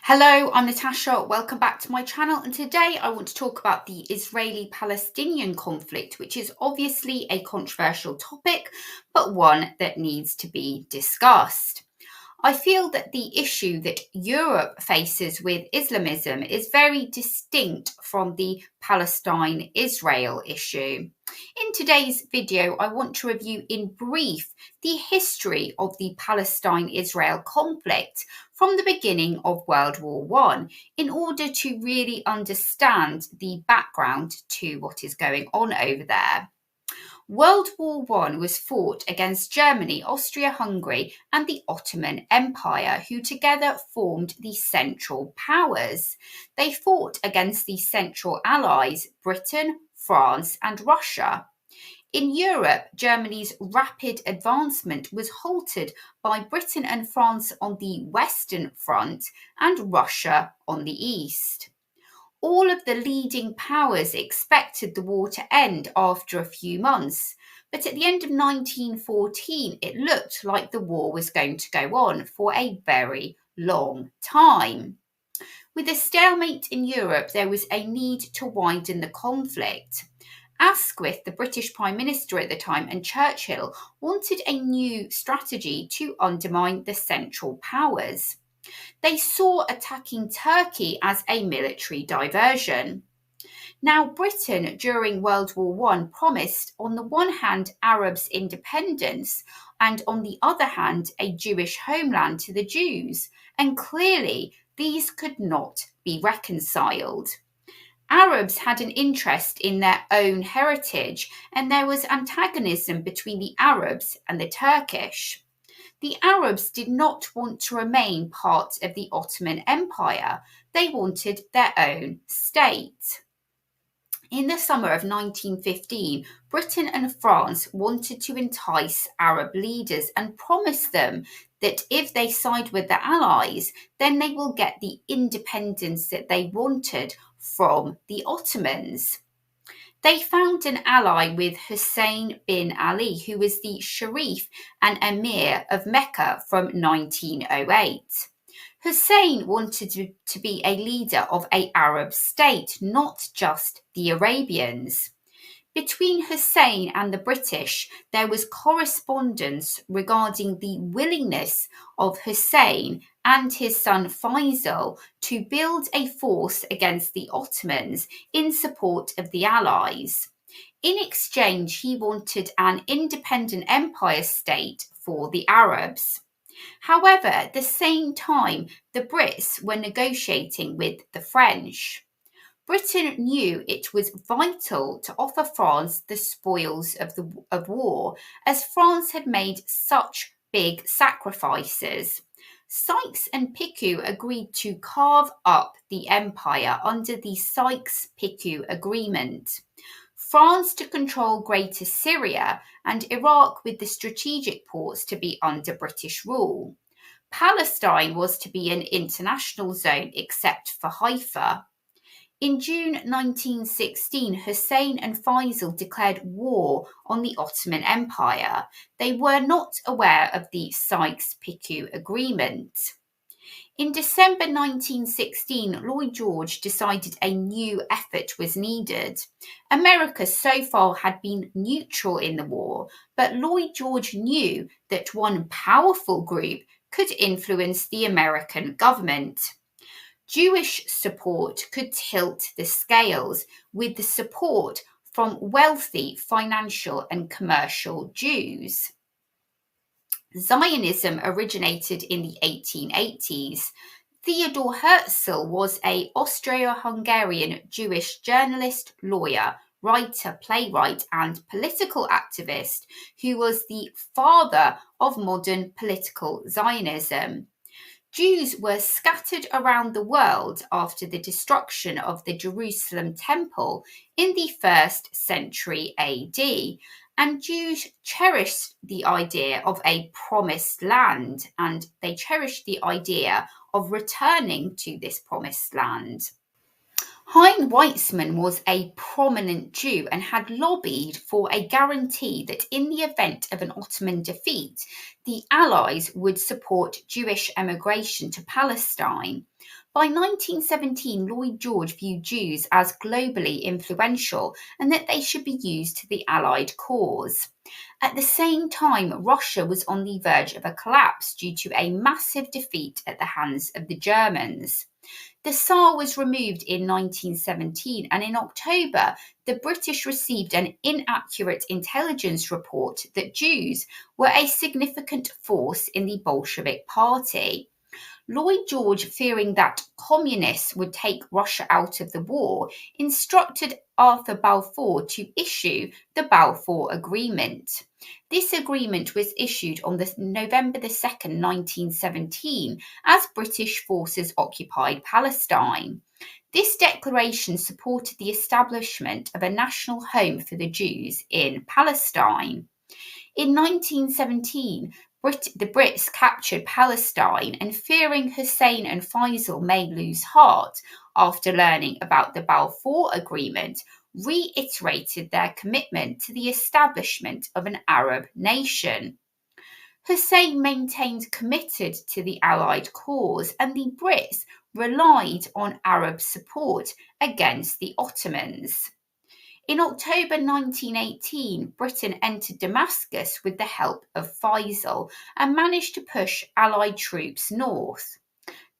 Hello, I'm Natasha. Welcome back to my channel, and today I want to talk about the Israeli-Palestinian conflict, which is obviously a controversial topic, but one that needs to be discussed. I feel that the issue that Europe faces with Islamism is very distinct from the Palestine-Israel issue. In today's video, I want to review in brief the history of the Palestine-Israel conflict from the beginning of World War I in order to really understand the background to what is going on over there. World War I was fought against Germany, Austria-Hungary, and the Ottoman Empire, who together formed the Central Powers. They fought against the Central Allies, Britain, France, and Russia. In Europe, Germany's rapid advancement was halted by Britain and France on the Western Front and Russia on the East. All of the leading powers expected the war to end after a few months, but at the end of 1914, it looked like the war was going to go on for a very long time. With a stalemate in Europe, there was a need to widen the conflict. Asquith, the British Prime Minister at the time, and Churchill wanted a new strategy to undermine the Central Powers. They saw attacking Turkey as a military diversion. Now, Britain during World War I promised, on the one hand, Arabs independence, and on the other hand, a Jewish homeland to the Jews, and clearly these could not be reconciled. Arabs had an interest in their own heritage, and there was antagonism between the Arabs and the Turkish. The Arabs did not want to remain part of the Ottoman Empire. They wanted their own state. In the summer of 1915, Britain and France wanted to entice Arab leaders and promise them that if they side with the Allies, then they will get the independence that they wanted from the Ottomans. They found an ally with Hussein bin Ali, who was the Sharif and Emir of Mecca from 1908. Hussein wanted to be a leader of an Arab state, not just the Arabians. Between Hussein and the British, there was correspondence regarding the willingness of Hussein and his son Faisal to build a force against the Ottomans in support of the Allies. In exchange, he wanted an independent empire state for the Arabs. However, at the same time, the Brits were negotiating with the French. Britain knew it was vital to offer France the spoils of war, as France had made such big sacrifices. Sykes and Picot agreed to carve up the empire under the Sykes-Picot Agreement. France to control Greater Syria, and Iraq with the strategic ports to be under British rule. Palestine was to be an international zone except for Haifa. In June 1916, Hussein and Faisal declared war on the Ottoman Empire. They were not aware of the Sykes-Picot Agreement. In December 1916, Lloyd George decided a new effort was needed. America so far had been neutral in the war, but Lloyd George knew that one powerful group could influence the American government. Jewish support could tilt the scales with the support from wealthy financial and commercial Jews. Zionism originated in the 1880s. Theodor Herzl was an Austro-Hungarian Jewish journalist, lawyer, writer, playwright, and political activist who was the father of modern political Zionism. Jews were scattered around the world after the destruction of the Jerusalem temple in the 1st century AD, and Jews cherished the idea of a promised land, and they cherished the idea of returning to this promised land. Hein Weizmann was a prominent Jew and had lobbied for a guarantee that in the event of an Ottoman defeat, the Allies would support Jewish emigration to Palestine. By 1917, Lloyd George viewed Jews as globally influential and that they should be used to the Allied cause. At the same time, Russia was on the verge of a collapse due to a massive defeat at the hands of the Germans. The Tsar was removed in 1917, and in October, the British received an inaccurate intelligence report that Jews were a significant force in the Bolshevik Party. Lloyd George, fearing that communists would take Russia out of the war, instructed Arthur Balfour to issue the Balfour Agreement. This agreement was issued on November 2nd, 1917, as British forces occupied Palestine. This declaration supported the establishment of a national home for the Jews in Palestine. In 1917, the Brits captured Palestine, and fearing Hussein and Faisal may lose heart after learning about the Balfour Agreement, reiterated their commitment to the establishment of an Arab nation. Hussein maintained committed to the Allied cause, and the Brits relied on Arab support against the Ottomans. In October 1918, Britain entered Damascus with the help of Faisal and managed to push Allied troops north.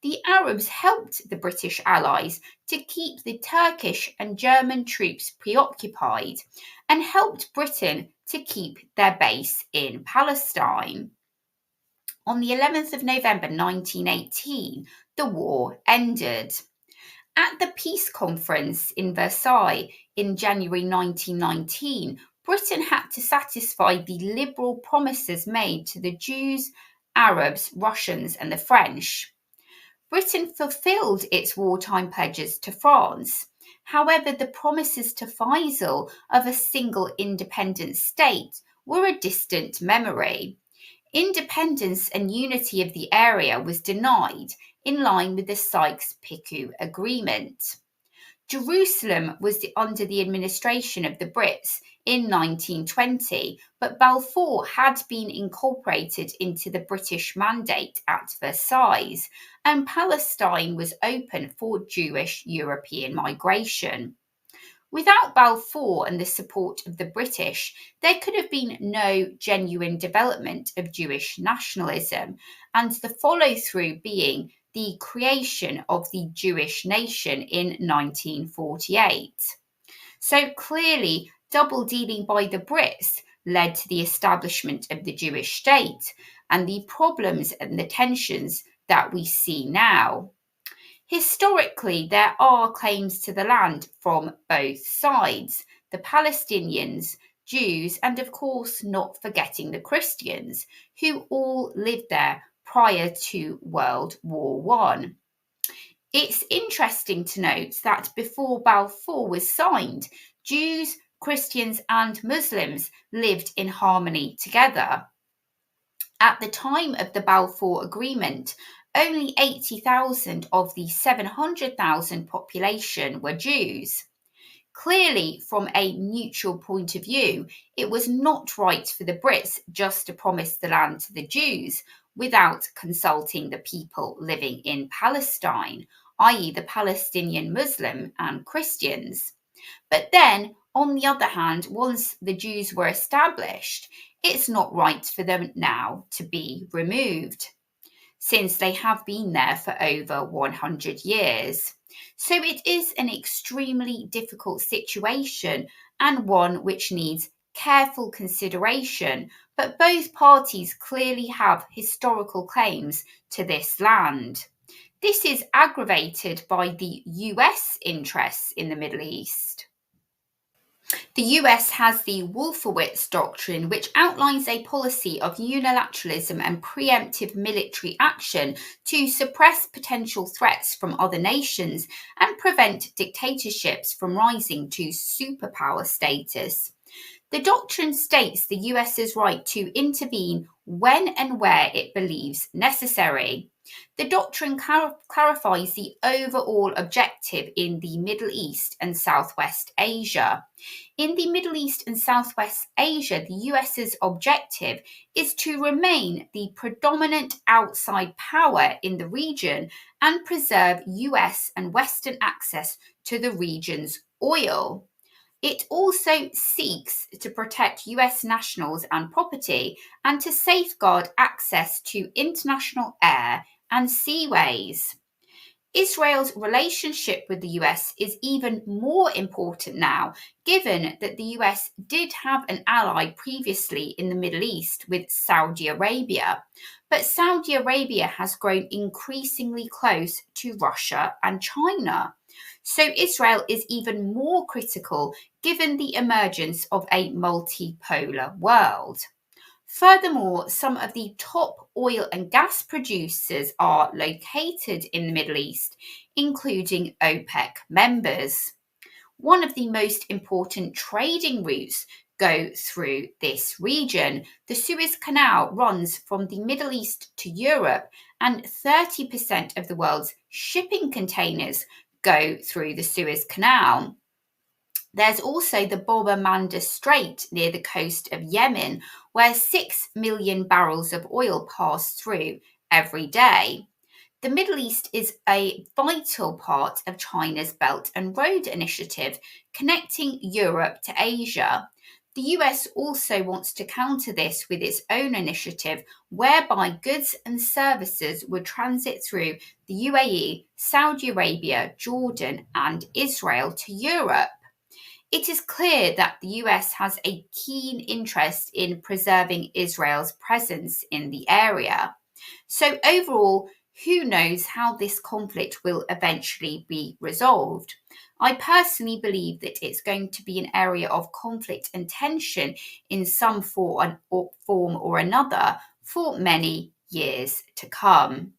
The Arabs helped the British allies to keep the Turkish and German troops preoccupied and helped Britain to keep their base in Palestine. On the 11th of November 1918, the war ended. At the peace conference in Versailles in January 1919, Britain had to satisfy the liberal promises made to the Jews, Arabs, Russians, and the French. Britain fulfilled its wartime pledges to France. However, the promises to Faisal of a single independent state were a distant memory. Independence and unity of the area was denied, in line with the Sykes-Picot Agreement. Jerusalem was under the administration of the Brits in 1920, but Balfour had been incorporated into the British Mandate at Versailles, and Palestine was open for Jewish European migration. Without Balfour and the support of the British, there could have been no genuine development of Jewish nationalism, and the follow-through being the creation of the Jewish nation in 1948. So clearly, double dealing by the Brits led to the establishment of the Jewish state and the problems and the tensions that we see now. Historically, there are claims to the land from both sides, the Palestinians, Jews, and of course not forgetting the Christians, who all lived there prior to World War I. It's interesting to note that before Balfour was signed, Jews, Christians, and Muslims lived in harmony together. At the time of the Balfour Agreement, only 80,000 of the 700,000 population were Jews. Clearly, from a neutral point of view, it was not right for the Brits just to promise the land to the Jews without consulting the people living in Palestine, i.e. the Palestinian Muslim and Christians. But then, on the other hand, once the Jews were established, it's not right for them now to be removed, since they have been there for over 100 years. So it is an extremely difficult situation and one which needs careful consideration, but both parties clearly have historical claims to this land. This is aggravated by the US interests in the Middle East. The US has the Wolfowitz Doctrine, which outlines a policy of unilateralism and preemptive military action to suppress potential threats from other nations and prevent dictatorships from rising to superpower status. The doctrine states the US's right to intervene when and where it believes necessary. The doctrine clarifies the overall objective in the Middle East and Southwest Asia. In the Middle East and Southwest Asia, the US's objective is to remain the predominant outside power in the region and preserve US and Western access to the region's oil. It also seeks to protect US nationals and property and to safeguard access to international air and seaways. Israel's relationship with the US is even more important now, given that the US did have an ally previously in the Middle East with Saudi Arabia. But Saudi Arabia has grown increasingly close to Russia and China. So Israel is even more critical given the emergence of a multipolar world. Furthermore, some of the top oil and gas producers are located in the Middle East, including OPEC members. One of the most important trading routes go through this region. The Suez Canal runs from the Middle East to Europe, and 30% of the world's shipping containers go through the Suez Canal. There's also the Bab el-Mandeb Strait near the coast of Yemen, where 6 million barrels of oil pass through every day. The Middle East is a vital part of China's Belt and Road Initiative, connecting Europe to Asia. The US also wants to counter this with its own initiative, whereby goods and services would transit through the UAE, Saudi Arabia, Jordan, and Israel to Europe. It is clear that the US has a keen interest in preserving Israel's presence in the area. So overall, who knows how this conflict will eventually be resolved? I personally believe that it's going to be an area of conflict and tension in some form or another for many years to come.